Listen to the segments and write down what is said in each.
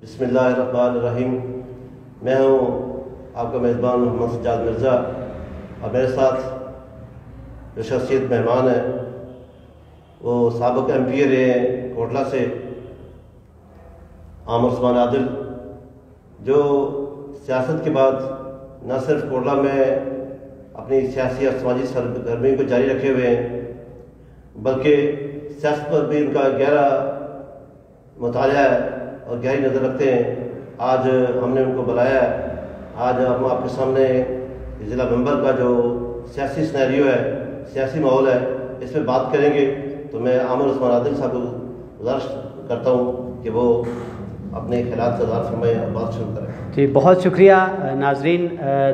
बिस्मिल्लाहिर्रहमानिर्रहीम। मैं हूँ आपका मेज़बान मोहम्मद सज्जाद मिर्ज़ा और मेरे साथ जो शख्सियत मेहमान है वो साबिक़ MP रहे हैं कोटला से आमिर उस्मान आदिल, जो सियासत के बाद न सिर्फ कोटला में अपनी सियासी और समाजी सरगर्मी को जारी रखे हुए हैं बल्कि सियासत पर भी उनका गहरा मुताला है और गहरी नज़र रखते हैं। आज हमने उनको बुलाया है। आज हम आपके सामने ज़िला मेंबर का जो सियासी सिनेरियो है, सियासी माहौल है, इस पर बात करेंगे। तो मैं आमिर उस्मान आदिल साहब को गुजारिश करता हूँ कि वो अपने ख़यालात का इज़हार फरमाएं और बात शुरू करें। जी, बहुत शुक्रिया नाजरीन।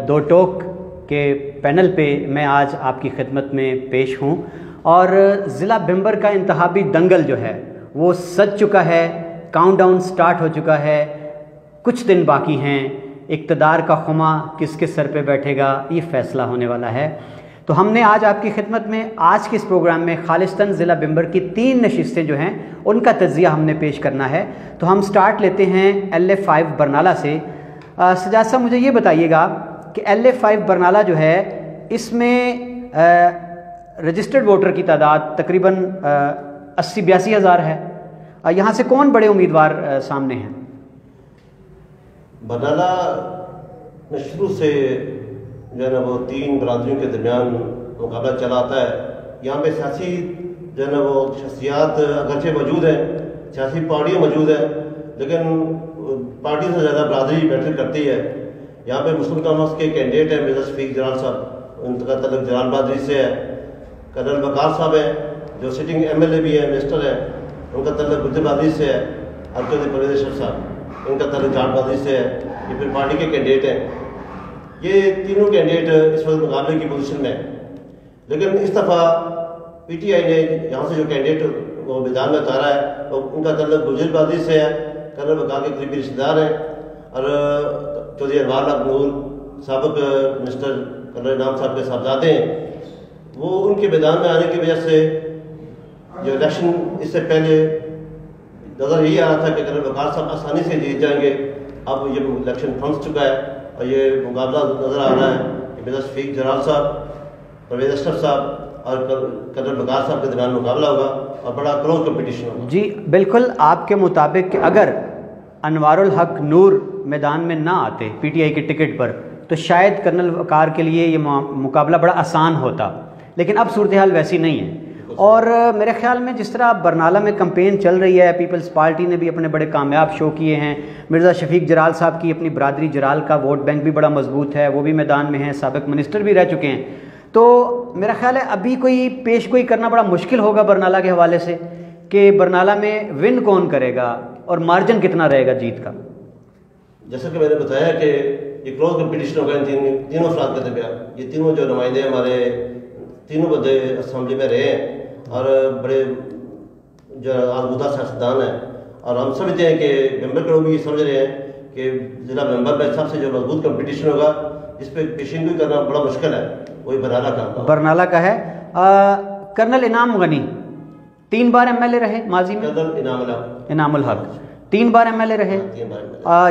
दो टोक के पैनल पे मैं आज आपकी खिदमत में पेश हूँ और ज़िला मेंबर का इंतखाबी दंगल जो है वो सज चुका है। काउंटडाउन स्टार्ट हो चुका है, कुछ दिन बाकी हैं। इक़्तिदार का खुमा किसके सर पे बैठेगा ये फ़ैसला होने वाला है। तो हमने आज आपकी खिदमत में आज के इस प्रोग्राम में खालिस्तान ज़िला मेंबर की 3 नशिस्तें जो हैं उनका तज्ज़िया हमने पेश करना है। तो हम स्टार्ट लेते हैं LA5 बरनाला से। सजाद साहब, मुझे ये बताइएगा कि LA5 बरनाला जो है इसमें रजिस्टर्ड वोटर की तादाद तकरीबन 80-82 हज़ार है। यहाँ से कौन बड़े उम्मीदवार सामने हैं? बरनाला में शुरू से जो है ना वो 3 बरादरियों के दरमियान मुकाबला चला आता है। यहाँ पे सियासी जो है ना वो शख्सियात अगरचे मौजूद हैं, सियासी पार्टियाँ मौजूद हैं, लेकिन पार्टी से ज़्यादा बरादरी मैटर करती है। यहाँ पे मुस्लिम कॉन्फ्रेंस के कैंडिडेट हैं मिर्ज़ा शफीक जलाल साहब, उनका तल्लुक जलाल बरादरी से है। कर्नल वकार साहब हैं जो सिटिंग MLA भी है, मिनिस्टर है, उनका तल्लुक गुर्जर बरादरी से है। और चौधरी परवेज़ अशरफ साहब, उनका तल्लुक जाट बरादरी से है। ये फिर पार्टी के कैंडिडेट हैं। ये तीनों कैंडिडेट इस वक्त मुकाबले की पोजीशन में हैं। लेकिन इस दफ़ा PTI ने यहाँ से जो कैंडिडेट वो मैदान में उतारा है तो उनका तल्लुक गुर्जर बरादरी से है। कर्नल वकार के करीबी रिश्तेदार हैं और चौधरी अनवार नूर साबिक़ मिनिस्टर कर्नल इनाम साहब के साहबजादे हैं। वो उनके मैदान में आने की वजह से जो इलेक्शन इससे पहले नज़र यही आ रहा था कि कर्नल वकार साहब आसानी से जीत जाएंगे। अब ये इलेक्शन फंस चुका है और ये मुकाबला नज़र आ रहा है कि मिर्ज़ा शफीक जलाल साहब, परवेज़ अशरफ साहब और कर्नल वकार साहब के दरमियान मुकाबला होगा और बड़ा क्लोज कंपटीशन होगा। जी बिल्कुल, आपके मुताबिक अगर अनवारुल हक नूर मैदान में ना आते PTI के टिकट पर तो शायद कर्नल वकार के लिए ये मुकाबला बड़ा आसान होता, लेकिन अब सूरत हाल वैसी नहीं है। और मेरे ख्याल में जिस तरह बरनाला में कैंपेन चल रही है, पीपल्स पार्टी ने भी अपने बड़े कामयाब शो किए हैं। मिर्ज़ा शफीक जलाल साहब की अपनी बरादरी जलाल का वोट बैंक भी बड़ा मजबूत है, वो भी मैदान में हैं, साबिक़ मिनिस्टर भी रह चुके हैं। तो मेरा ख्याल है अभी कोई पेशगोई करना बड़ा मुश्किल होगा बरनाला के हवाले से कि बरनाला में विन कौन करेगा और मार्जिन कितना रहेगा जीत का। जैसा कि मैंने बताया कि ये क्लोज कंपटीशन होगा इन तीनों अफराद के दरमियान। ये तीनों जो नुमाइंदे हमारे तीनों बंदे असम्बली में रहे हैं और बड़े जो आजमूदा सियासतदान हैं और हम समझते हैं कि मेंबर के लोग भी समझ रहे हैं कि ज़िला मेंबर में सबसे जो मजबूत कंपटीशन होगा इस पर पेशिंगोई करना बड़ा मुश्किल है, वही बरनाला का है। कर्नल इनाम गनी 3 बार MLA रहे माजी में। कर्नल इनामुल हक 3 बार MLA रहे।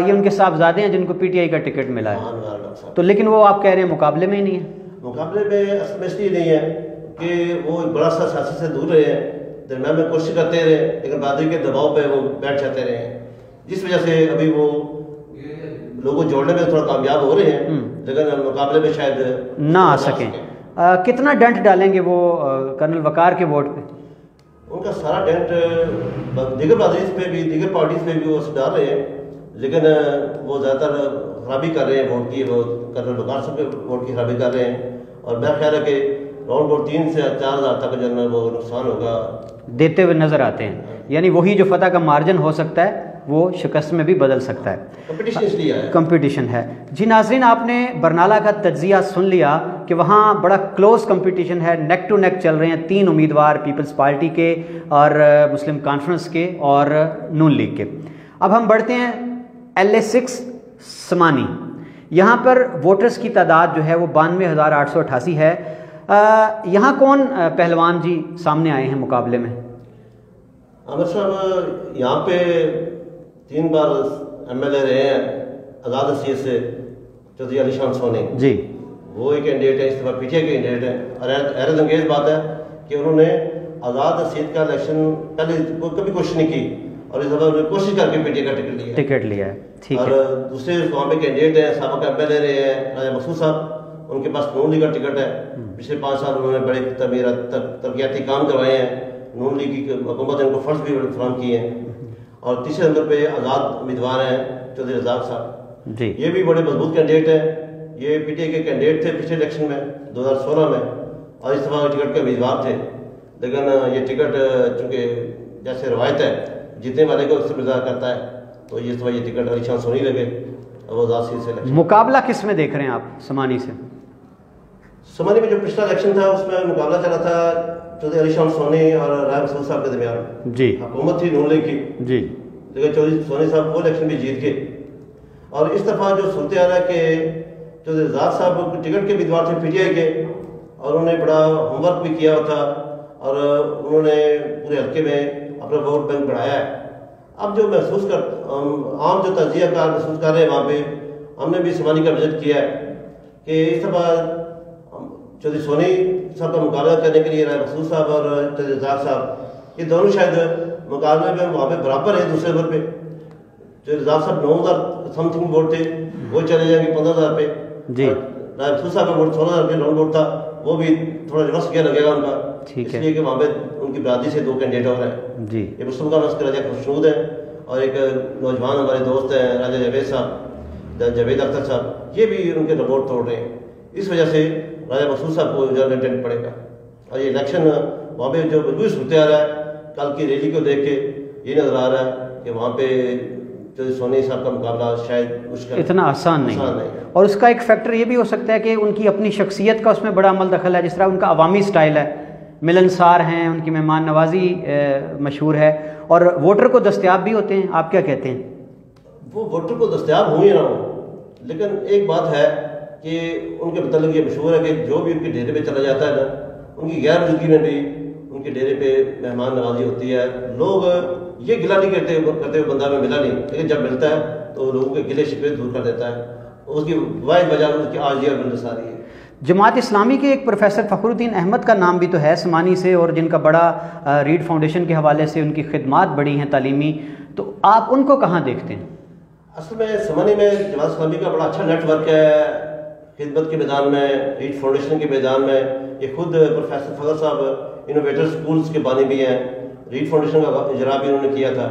ये उनके साहबजादे हैं जिनको PTI का टिकट मिला है। तो लेकिन वो आप कह रहे हैं मुकाबले में ही नहीं है। मुकाबले में असल में इसलिए नहीं है कि वो बड़ा सा सियासत से दूर रहे हैं, दरम्यान में कोशिश करते रहे, लेकिन बरादरी के दबाव पे वो बैठ जाते रहे हैं, जिस वजह से अभी वो लोगों को जोड़ने में थोड़ा कामयाब हो रहे हैं, लेकिन मुकाबले में शायद ना आ सकें। कितना डेंट डालेंगे वो कर्नल वकार के वोट पे? उनका सारा डेंट दीगर बरादरीज पे भी, दीगर पार्टीज पे भी वो डाल रहे हैं, लेकिन वो ज़्यादातर खराबी कर रहे हैं वोट की। वो कर्नल वकार साहब के वोट की खराबी कर रहे हैं और मेरा ख्याल है कि राउंड 3 से 4 हज़ार तक जो है वो नुकसान होगा देते हुए नजर आते हैं। यानी वही जो फतह का मार्जिन हो सकता है वो शिकस्त में भी बदल सकता है। कंपटीशन इसलिए है, कंपटीशन है। जी नाजरीन, आपने बरनाला का तज्जिया सुन लिया कि वहाँ बड़ा क्लोज कंपटीशन है, नेक टू नेक चल रहे हैं 3 उम्मीदवार पीपल्स पार्टी के और मुस्लिम कॉन्फ्रेंस के और नून लीग के। अब हम बढ़ते हैं LA6 समानी। यहाँ पर वोटर्स की तादाद जो है वो 92,888 है। यहाँ कौन पहलवान जी सामने आए हैं मुकाबले में? आमिर साहब यहाँ पे 3 बार MLA रहे हैं आज़ाद हसीयत से चौधरी अली शान सोनी जी, वो एक कैंडिडेट है, इस दफ़ा PTI के कैंडिडेट हैं। और हैरत अंगेज बात है कि उन्होंने आज़ाद हसीयत का इलेक्शन पहले कभी कोशिश नहीं की और इस दफ़ा उन्होंने कोशिश करके PTI का टिकट लिया है। ठीक और है। दूसरे वहाँ पे कैंडिडेट हैं, साबिक़ MLA रहे हैं राजा मसूद साहब, उनके पास नून लीग का टिकट है। पिछले 5 साल उन्होंने बड़े तरक्याती काम करवाए हैं, नून लीग की हुकूमत ने उनको फर्ज भी फराहम किए हैं। और तीसरे नंबर पे आज़ाद उम्मीदवार हैं चौधरी रज़ाक साहब जी, ये भी बड़े मजबूत कैंडिडेट हैं। ये PTI के कैंडिडेट थे पिछले इलेक्शन में 2016 में और इस दफ़ा टिकट के उम्मीदवार थे, लेकिन ये टिकट चूँकि जैसे रवायत है जीतने वाले को अक्सर इंतजार करता है, तो इस दफ़ा ये टिकट अली शान सोनी लगे और वो आज़ाद सीट से इलेक्शन। मुकाबला किस में देख रहे हैं आप समानी से? समानी में जो पिछला इलेक्शन था उसमें मुकाबला चला था चौधरी अली शान सोनी और राजा मसूद साहब के दरमियान। जी, हुकूमत थी नून लीग की जी, लेकिन चौधरी सोनी साहब वो इलेक्शन भी जीत गए। और इस दफ़ा जो सूरत हाल है कि चौधरी रज़ाक साहब टिकट के उम्मीदवार थे PTI के और उन्होंने बड़ा होमवर्क भी किया था और उन्होंने पूरे हल्के में अपना वोट बैंक बढ़ाया है। अब जो महसूस कर आम जो तजिया कार महसूस कर रहे हैं वहाँ पे, हमने भी समानी का विजिट किया है कि इस दफ़ा चौधरी सोनी साहब का मुकाबला करने के लिए राजा मसूद साहब और चौधरी रज़ाक साहब ये दोनों शायद मुकाबले में वहाँ पे बराबर है। दूसरे नंबर पे चौधरी रज़ाक साहब 9,000 समथिंग वोट थे, वो चले जाएंगे 15,000 पे जी। राजा मसूद साहब का वोट 16,000 पे राउंड वोट था, वो भी थोड़ा रिवर्स किया लगेगा उनका। ठीक है। इसलिए कि वहाँ पे उनकी बरादरी से 2 कैंडिडेट और हैं जी, एक मुस्लिम का उसके राजा खुशनूद है और एक नौजवान हमारे दोस्त हैं राजा जावेद साहब, जावेद अख्तर साहब, ये भी उनके रिपोर्ट तोड़ रहे हैं। इस वजह से राजा मसूद साहब को ज़्यादा टेंट पड़ेगा और ये इलेक्शन वहाँ पे जो मजबूत सूरत आ रहा है कल की रैली को देख के ये नजर आ रहा है कि वहाँ पे चौधरी सोनी साहब का मुकाबला शायद मुश्किल इतना आसान नहीं है। और उसका एक फैक्टर ये भी हो सकता है कि उनकी अपनी शख्सियत का उसमें बड़ा अमल दखल है, जिस तरह उनका अवामी स्टाइल है, मिलनसार हैं, उनकी मेहमान नवाजी मशहूर है और वोटर को दस्तयाब भी होते हैं। आप क्या कहते हैं? वो वोटर को दस्तयाब हो ही ना हो, लेकिन एक बात है कि उनके मतलब ये मशहूर है कि जो भी उनके डेरे पे चला जाता है ना, उनकी गैर मौजूदगी में भी उनके डेरे पे मेहमान नवाजी होती है। लोग ये गिला नहीं करते हुए बंदा में मिला नहीं, लेकिन जब मिलता है तो लोगों के गिले शिकवे दूर कर देता है। उसकी वाहिद वजह उसकी आजी और मिलनसारी है। जमात इस्लामी के एक प्रोफेसर फ़खरुद्दीन अहमद का नाम भी तो है समानी से और जिनका बड़ा रीड फाउंडेशन के हवाले से उनकी खिदमात बड़ी हैं तालीमी, तो आप उनको कहाँ देखते हैं? असल में समानी में जमात इस्लामी का बड़ा अच्छा नेटवर्क है खिदमत के मैदान में, रीड फाउंडेशन के मैदान में। ये खुद प्रोफेसर फजल साहब इनोवेटर स्कूल्स के बानी भी हैं, रीड फाउंडेशन का इजरा भी उन्होंने किया था।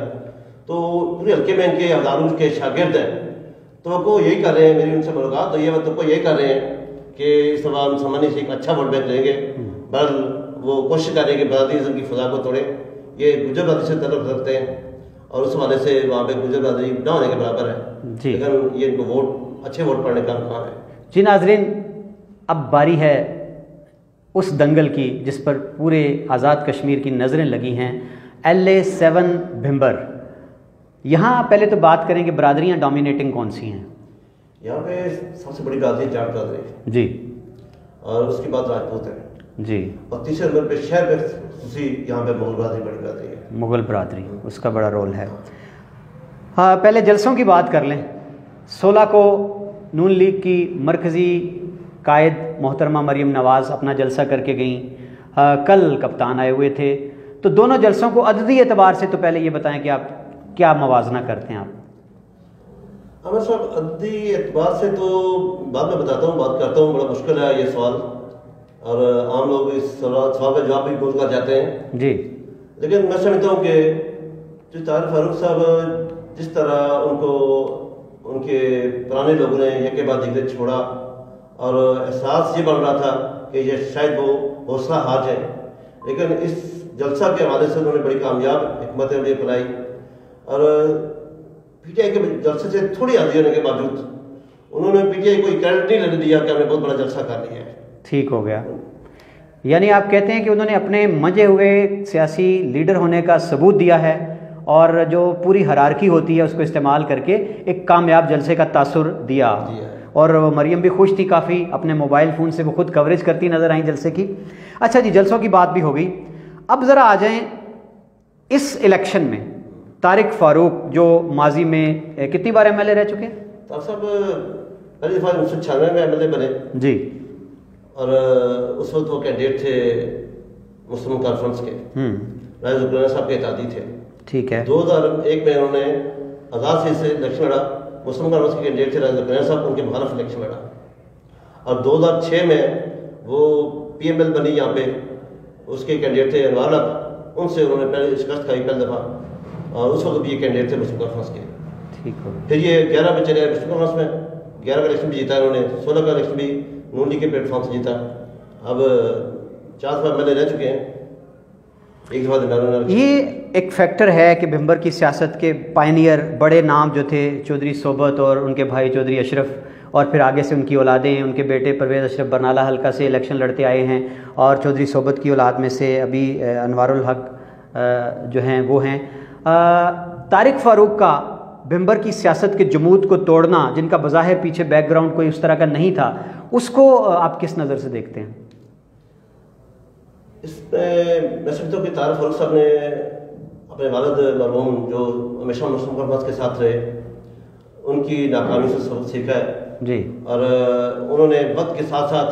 तो पूरे हल्के में इनके हज़ारों के शागिर्द हैं, तो वो यही कर रहे हैं। मेरी उनसे मुलाकात हुई है, तो वो यही कर रहे हैं कि इस दफ़ा हम समानी से एक अच्छा वोट बैंक लेंगे। बहरहाल वो कोशिश कर रहे हैं कि बरादरीज़म की फ़ज़ा को तोड़े। ये गुजर बरादरी से तल्लुक़ रखते हैं और उस हवाले से वहाँ पे गुजर बरादरी न होने के बराबर है, लेकिन ये इनको वोट अच्छे वोट पड़ने का इम्कान है। जी नाज़रीन, अब बारी है उस दंगल की जिस पर पूरे आज़ाद कश्मीर की नज़रें लगी हैं, LA7 भिंबर। यहाँ पहले तो बात करेंगे बरादरियाँ डोमिनेटिंग कौन सी हैं? यहाँ पे सबसे बड़ी बरादरी जाट बरादरी जी, और उसके बाद राजपूत है जी, और तीसरे नंबर पे शहर में यहाँ पे मुगल बरादरी बड़ी बरादरी है। मुगल बरादरी, उसका बड़ा रोल है। हाँ, पहले जलसों की बात कर लें। 16 को नून लीग की मरकज़ी कायद मोहतरमा मरीम नवाज़ अपना जलसा करके गईं। कल कप्तान आए हुए थे, तो दोनों जलसों को अददी एतबार से तो पहले ये बताएं कि आप क्या मवाजना करते हैं? आप अमर साहब अददी एतबार से तो बाद में बताता हूँ, बात करता हूँ। बड़ा मुश्किल है ये सवाल और आम लोग इस सवाल का जवाब भी भूल कर जाते हैं जी, लेकिन मैं समझता हूँ कि जो तारिक फारूक साहब जिस तरह उनको उनके पुराने लोगों ने एक के बाद एक छोड़ा और एहसास ये बन रहा था कि ये शायद वो हौसला हार जाए, लेकिन इस जलसा के हवाले से उन्होंने बड़ी कामयाब हिकमत अमली अपनाई और PTI के जलसे से थोड़ी आज़ादी होने के बावजूद उन्होंने PTI को क्रेडिट नहीं लेने दिया कि हमने बहुत बड़ा जलसा कर लिया है। ठीक हो गया। यानी आप कहते हैं कि उन्होंने अपने मजे हुए सियासी लीडर होने का सबूत दिया है और जो पूरी हरारकी होती है उसको इस्तेमाल करके एक कामयाब जलसे का तासुर दिया। और मरियम भी खुश थी काफ़ी, अपने मोबाइल फ़ोन से वो खुद कवरेज करती नज़र आई जलसे की। अच्छा जी, जलसों की बात भी हो गई, अब ज़रा आ जाएं इस इलेक्शन में तारिक फारूक जो माजी में कितनी बार MLA रह चुके हैं? तारिक साहब पहली दफ़ा 1996 में MLA बने जी, और उस वक्त वो कैंडिडेट थे मुस्लिम कॉन्फ्रेंस के, राजा जुल्फ़िकार साहब के इत्तेहादी थे। ठीक है। 2001 में उन्होंने आज़ाद से इलेक्शन लड़ा, मुस्लिम कॉन्फ्रेंस के कैंडिडेट थे राजा जुल्फ़िकार साहब, उनके मुखालिफ इलेक्शन लड़ा, और 2006 में वो PML बनी यहाँ पे, उसके कैंडिडेट थे अनवार हक, उनसे उन्होंने पहले शिकस्त खाई पहली दफ़ा, और उस वक्त भी ये कैंडिडेट थे मुस्लिम कॉन्फ्रेंस के। ठीक हो। फिर ये 11 में चले गए मुस्लिम कॉन्फ्रेंस में, 11 का इलेक्शन भी जीता इन्होंने, 16 का इलेक्शन भी नून लीग के प्लेटफॉर्म से जीता। अब 4 दफ़ा MLA रह चुके हैं, एक दफ़ा। ये एक फैक्टर है कि भिंबर की सियासत के पायनियर बड़े नाम जो थे चौधरी सोबत और उनके भाई चौधरी अशरफ, और फिर आगे से उनकी औलादें हैं, उनके बेटे परवेज़ अशरफ बरनाला हल्का से इलेक्शन लड़ते आए हैं, और चौधरी सोबत की औलाद में से अभी अनवारुल हक जो हैं वो हैं। तारिक फ़ारूक का भिंबर की सियासत के जमूद को तोड़ना, जिनका बज़ाहिर पीछे बैकग्राउंड कोई उस तरह का नहीं था, उसको आप किस नज़र से देखते हैं? इसमें मैं समझता हूँ कि तारिक फ़ारूक साहब ने अपने वालिद मरहूम जो हमेशा मुस्लिम कॉन्फ्रेंस के साथ रहे, उनकी नाकामी से सबक सीखा है जी, और उन्होंने वक्त के साथ साथ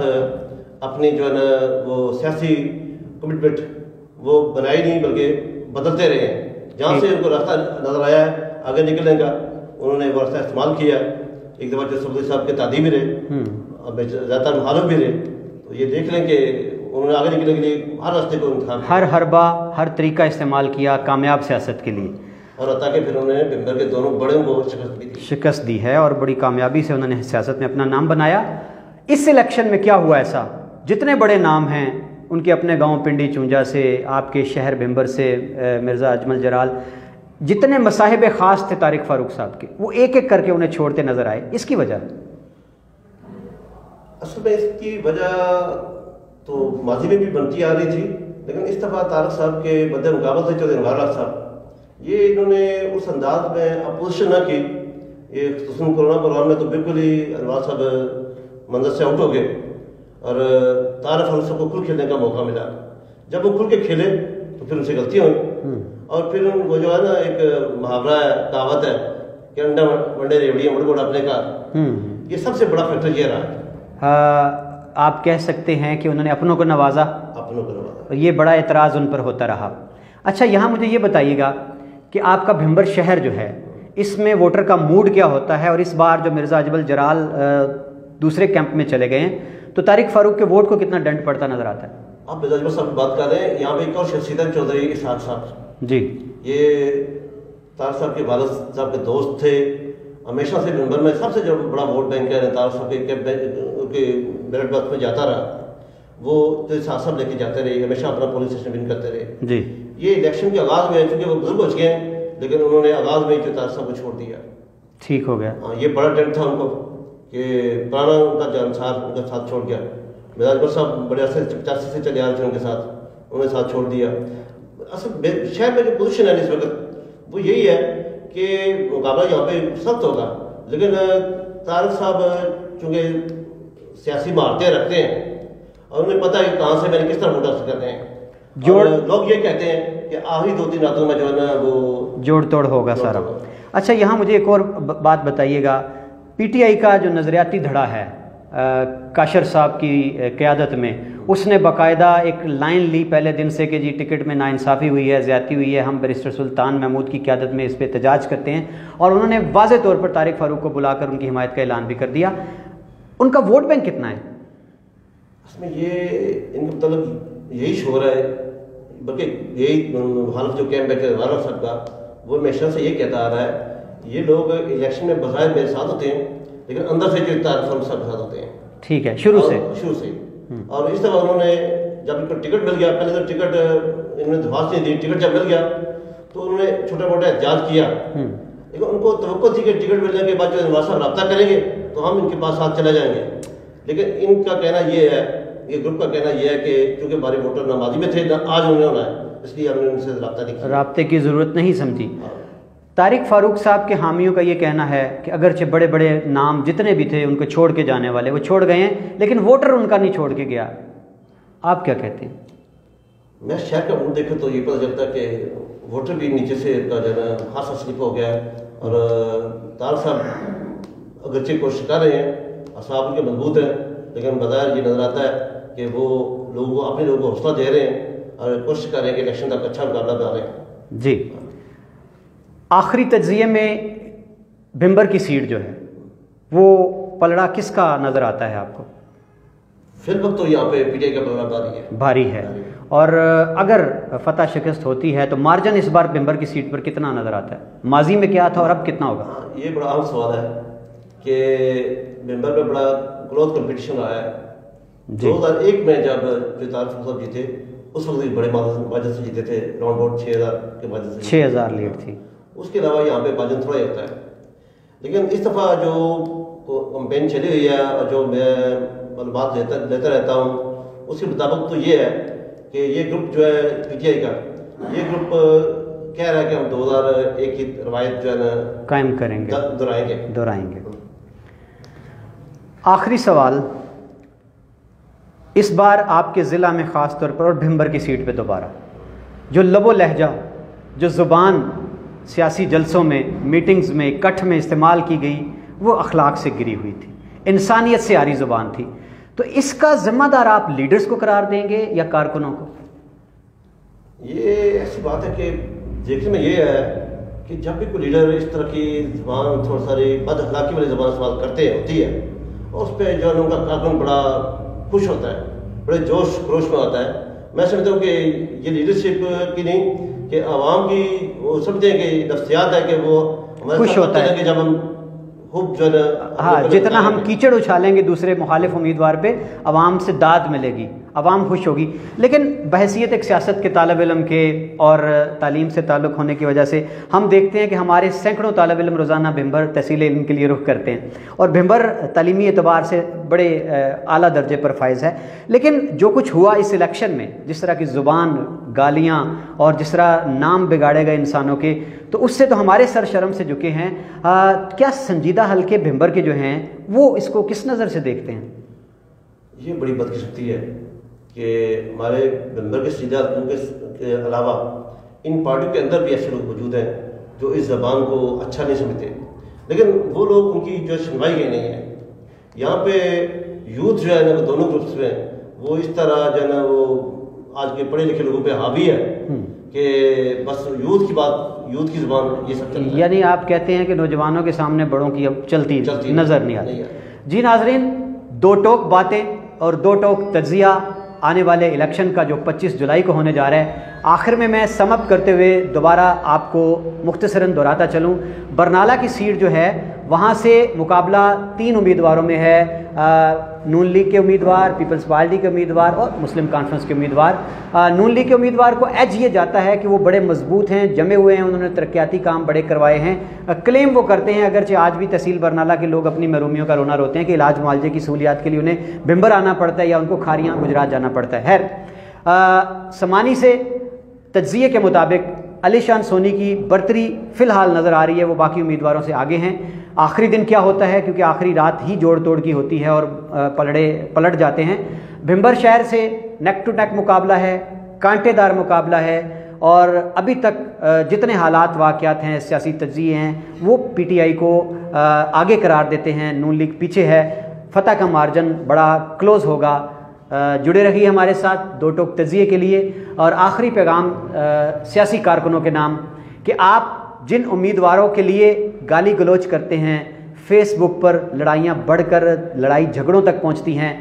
अपनी जो है ना वो सियासी कमिटमेंट वो बनाई नहीं, बल्कि बदलते रहे हैं। जहाँ से उनको रास्ता नजर आया है आगे निकलने का, उन्होंने वो रास्ता इस्तेमाल किया। एक दफ़ा जो सफदरी साहब के तादी भी रहे, अब ज़्यादातर मुखालिफ भी रहे, तो ये देख लें कि उन्होंने आगे निकलने के लिए हर रास्ते को इंतखाब, हर हरबा हर तरीका इस्तेमाल किया कामयाब सियासत के लिए, और ताकि फिर उन्होंने भिंबर के दोनों बड़े को शिकस्त दी है, और बड़ी कामयाबी से उन्होंने सियासत में अपना नाम बनाया। इस इलेक्शन में क्या हुआ ऐसा, जितने बड़े नाम हैं उनके अपने गांव पिंडी चूंजा से, आपके शहर भिंबर से मिर्ज़ा अजमल जलाल, जितने मसाहिब ख़ास थे तारिक फ़ारूक साहब के, वो एक एक करके उन्हें छोड़ते नज़र आए। इसकी वजह असल में इसकी वजह तो माजी में भी बनती आ रही थी, लेकिन इस दफ़ा तारिक साहब के मद्दे मुकाबले थे चौधरी अनवार हक साहब, ये इन्होंने उस अंदाज में अपोजिशन ना की। ये कोरोना प्रोग्राम में तो बिल्कुल ही अनवार साहब मंजर से आउट हो गए, और तारिक फ़ारूक साहब को खुल खेलने का मौका मिला। जब वो खुल के खेले तो फिर उनसे गलतियाँ हुई, और फिर वो जो है ना एक मुहावरा है, कहावत है कि अंडा वंडे रेवड़ियाँ मुड़ अपने का, ये सबसे बड़ा फैक्टर ये रहा। आप कह सकते हैं कि उन्होंने अपनों को नवाजा, और ये बड़ा एतराज़ उन पर होता रहा। अच्छा, यहाँ मुझे ये बताइएगा कि आपका भिंबर शहर जो है, इसमें वोटर का मूड क्या होता है, और इस बार जो मिर्ज़ा अजमल जलाल दूसरे कैंप में चले गए हैं, तो तारिक फ़ारूक के वोट को कितना दंड पड़ता नज़र आता है? आप मिर्ज़ा अजमल साहब की बात कर रहे हैं, यहाँ पे एक और शख्सियत है चौधरी इसहाक साहब जी, ये तारिक साहब के वालिद साहब के दोस्त थे, हमेशा से भिंबर में सबसे जो बड़ा वोट बैंक है तारिक साहब के बैलेट बॉक्स में जाता रहा, वो तो साहब लेके जाते रहे, हमेशा अपना पोलिंग स्टेशन विन करते रहे जी। ये इलेक्शन के आगाज में, चूंकि वो बुजुर्ग हो चुके हैं, लेकिन उन्होंने आगाज में तारिक साहब को छोड़ दिया, ठीक हो गया। हाँ, ये बड़ा टेंट था उनको कि पुराना उनका जानसार उनका साथ छोड़ गया। मिर्ज़ा अजमल साहब बड़े अरसे 85 से चले आ रहे थे उनके साथ, उन्होंने साथ छोड़ दिया। असल शहर में जो पोजीशन है इस वक्त वो यही है कि मुकाबला यहाँ पे सख्त होगा, लेकिन तारिक साहब चूँकि सियासी महारतें रखते हैं और उन्हें पता है कि कहाँ से मैंने किस तरह वोट हासिल करते हैं, और लोग ये कहते हैं कि आखिरी 2-3 रातों में जो है ना वो जोड़ तोड़ होगा सारा। अच्छा, यहाँ मुझे एक और बात बताइएगा, PTI का जो नज़रियाती धड़ा है काशर साहब की क़यादत में, उसने बाकायदा एक लाइन ली पहले दिन से कि जी टिकट में नाइंसाफ़ी हुई है, ज़्यादती हुई है, हम बैरिस्टर सुल्तान महमूद की क़यादत में इस पर एहतजाज करते हैं, और उन्होंने वाज़े तौर पर तारिक फ़ारूक को बुलाकर उनकी हिमायत का ऐलान भी कर दिया। उनका वोट बैंक कितना है? इसमें ये इनका मतलब यही शोर है, बल्कि यही मुखालिफ जो कैंप है वाला साहब का, वो हमेशा से ये कहता आ रहा है, ये लोग इलेक्शन में बज़ाहिर मेरे साथ होते हैं, लेकिन अंदर से जो तारिक फ़ारूक साहब के साथ होते हैं। ठीक है, शुरू से और इस तरह उन्होंने जब इनको टिकट मिल गया, पहले तो टिकट इन्होंने दरख्वास्त नहीं दी, टिकट जब मिल गया तो उन्होंने छोटा मोटा एहतजाज किया, लेकिन उनको तवक्को थी कि टिकट मिलने के बाद जो अनवार साहब रब्ता करेंगे तो हम इनके पास साथ चले जाएंगे। लेकिन इनका कहना ये है, ये ग्रुप का कहना यह है कि चूँकि हमारे वोटर ना माजी में थे ना आज उन्हें होना है, इसलिए हमने उनसे रब्ता नहीं किया, रब्ते की ज़रूरत नहीं समझी। तारिक फ़ारूक साहब के हामियों का ये कहना है कि अगरचे बड़े बड़े नाम जितने भी थे उनको छोड़ के जाने वाले वो छोड़ गए हैं, लेकिन वोटर उनका नहीं छोड़ के गया। आप क्या कहते हैं? मैं शहर का मूड देखे तो ये पता चलता है कि वोटर भी नीचे से का जो है ना खासा स्लिप हो गया है। और तार साहब अगरचे कोशिश कर रहे हैं और साहब उनके मजबूत हैं, लेकिन बाजार ये नज़र आता है कि वो लोगों को अपने लोगों को हौसला दे रहे हैं और कोशिश कर रहे हैं कि इलेक्शन तक अच्छा मुकाबला बना रहे हैं। जी, आखिरी तज्जिए में भिंबर की सीट जो है वो पलड़ा किसका नज़र आता है आपको? फिर वक्त तो यहाँ पे पीटीआई का पलड़ा भारी है। और अगर फतह शिकस्त होती है तो मार्जिन इस बार भिंबर की सीट पर कितना नज़र आता है? माजी में क्या था और अब कितना होगा? ये बड़ा अहम सवाल है कि भिंबर में बड़ा क्लोज कंपटीशन रहा है। 2001 में जब जुल्फ़िकार साहब जीते उस वक्त बड़े मार्जिन से जीते थे, राउंड अबाउट 6000 के मार्जिन से 6000 लीड थी। उसके अलावा यहाँ पे मार्जिन थोड़ा ही होता है। लेकिन इस दफ़ा जो कैंपेन चली हुई है और जो मैं मालूमात लेता रहता हूँ उसके मुताबिक तो ये है कि ये ग्रुप जो है पीटीआई का, ये ग्रुप कह रहा है कि हम 2001 की रवायत जो है ना कायम करेंगे, दोहराएंगे। आखिरी सवाल, इस बार आपके ज़िला में ख़ास तौर पर और भिंबर की सीट पे दोबारा जो लबो लहजा, जो ज़ुबान सियासी जलसों में, मीटिंग्स में, इकट्ठ में इस्तेमाल की गई वो अखलाक से गिरी हुई थी, इंसानियत से आरी ज़ुबान थी। तो इसका ज़िम्मेदार आप लीडर्स को करार देंगे या कारकुनों को? ये ऐसी बात है कि देखने में ये है कि जब भी कोई लीडर इस तरह की ज़ुबान थोड़ा सारी बद अखलाकी वाली ज़ुबान इस्तेमाल करते होती है और उस पर जो है उनका कारकुन बड़ा खुश होता है, बड़े जोश खरोश में आता है। मैं समझता हूँ कि ये लीडरशिप की नहीं कि आवाम की वो समझते हैं कि नफ्सियात है कि वो हमारे खुश होता है कि जब हम खूब जो है हाँ, जितना हम कीचड़ उछालेंगे दूसरे मुखालिफ उम्मीदवार पे अवाम से दाद मिलेगी, अवाम खुश होगी। लेकिन बहसीत एक सियासत के तालब इल्म के और तालीम से ताल्लुक़ होने की वजह से हम देखते हैं कि हमारे सैकड़ों तालब इल्म रोज़ाना भिंबर तहसील इल्म के लिए रुख करते हैं और भिंबर तालीमी एतबार से बड़े आला दर्जे पर फायज़ है। लेकिन जो कुछ हुआ इस इलेक्शन में, जिस तरह की ज़ुबान, गालियाँ और जिस तरह नाम बिगाड़े गए इंसानों के, तो उससे तो हमारे सर शर्म से झुके हैं। क्या संजीदा हल्के भिंबर के जो हैं वो इसको किस नज़र से देखते हैं? ये बड़ी बदकिस्मती है कि हमारे भिंबर के सीधा के अलावा इन पार्टियों के अंदर भी ऐसे लोग मौजूद हैं जो इस ज़बान को अच्छा नहीं समझते, लेकिन वो लोग उनकी जो सुनवाई ही नहीं है। यहाँ पे यूथ जो है ना दोनों ग्रुप्स में वो इस तरह जो है ना वो आज के पढ़े लिखे लोगों पे हावी है कि बस यूथ की बात, यूथ की ज़ुबान ये सब चलता है। यानी आप कहते हैं कि नौजवानों के सामने बड़ों की अब चलती नज़र नहीं आती। जी नाजरीन, दो टोक बातें और दो टोक तज्जिया आने वाले इलेक्शन का जो 25 जुलाई को होने जा रहा है। आखिर में मैं समअप करते हुए दोबारा आपको मुख्तसरन दोहराता चलूँ, बरनाला की सीट जो है वहाँ से मुकाबला 3 उम्मीदवारों में है, नून लीग के उम्मीदवार, पीपल्स पार्टी के उम्मीदवार और मुस्लिम कॉन्फ्रेंस के उम्मीदवार। नून लीग के उम्मीदवार को एज ये जाता है कि वो बड़े मजबूत हैं, जमे हुए हैं, उन्होंने तरक्याती काम बड़े करवाए हैं। क्लेम वो करते हैं, अगरचे आज भी तहसील बरनाला के लोग अपनी महरूमियों का रोना रोते हैं कि इलाज मुआवजे की सहूलियात के लिए उन्हें भिंबर आना पड़ता है या उनको खारियाँ गुजरात जाना पड़ता है। खैर, समानी से तज्जिए के मुताबिक अलीशान सोनी की बर्तरी फ़िलहाल नज़र आ रही है, वो बाकी उम्मीदवारों से आगे हैं। आखिरी दिन क्या होता है, क्योंकि आखिरी रात ही जोड़ तोड़ की होती है और पलट जाते हैं। भिंबर शहर से नेक टू नेक मुकाबला है, कांटेदार मुकाबला है और अभी तक जितने हालात वाक़यात हैं, सियासी तज्जिए हैं, वो पीटीआई को आगे करार देते हैं, नून लीग पीछे है। फतह का मार्जिन बड़ा क्लोज़ होगा। जुड़े रहिए हमारे साथ दो टोक तज्जिए के लिए। और आखिरी पैगाम सियासी कारकुनों के नाम कि आप जिन उम्मीदवारों के लिए गाली गलोच करते हैं, फेसबुक पर लड़ाइयाँ बढ़कर लड़ाई झगड़ों तक पहुँचती हैं,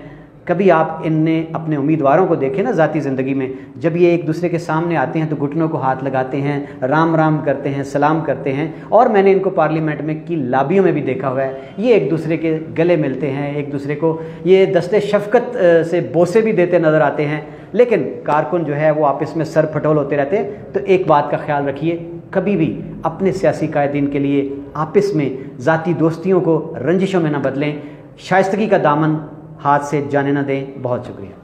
कभी आप इनने अपने उम्मीदवारों को देखें ना ज़ाती ज़िंदगी में, जब ये एक दूसरे के सामने आते हैं तो घुटनों को हाथ लगाते हैं, राम राम करते हैं, सलाम करते हैं। और मैंने इनको पार्लियामेंट में की लाबियों में भी देखा हुआ है, ये एक दूसरे के गले मिलते हैं, एक दूसरे को ये दस्ते शफ़क़त से बोसे भी देते नज़र आते हैं। लेकिन कारकुन जो है वो आपस में सर फटोल होते रहते हैं। तो एक बात का ख्याल रखिए, कभी भी अपने सियासी कायदीन के लिए आपस में ज़ाती दोस्तियों को रंजिशों में न बदलें, शाइस्तगी का दामन हाथ से जाने न दें। बहुत शुक्रिया।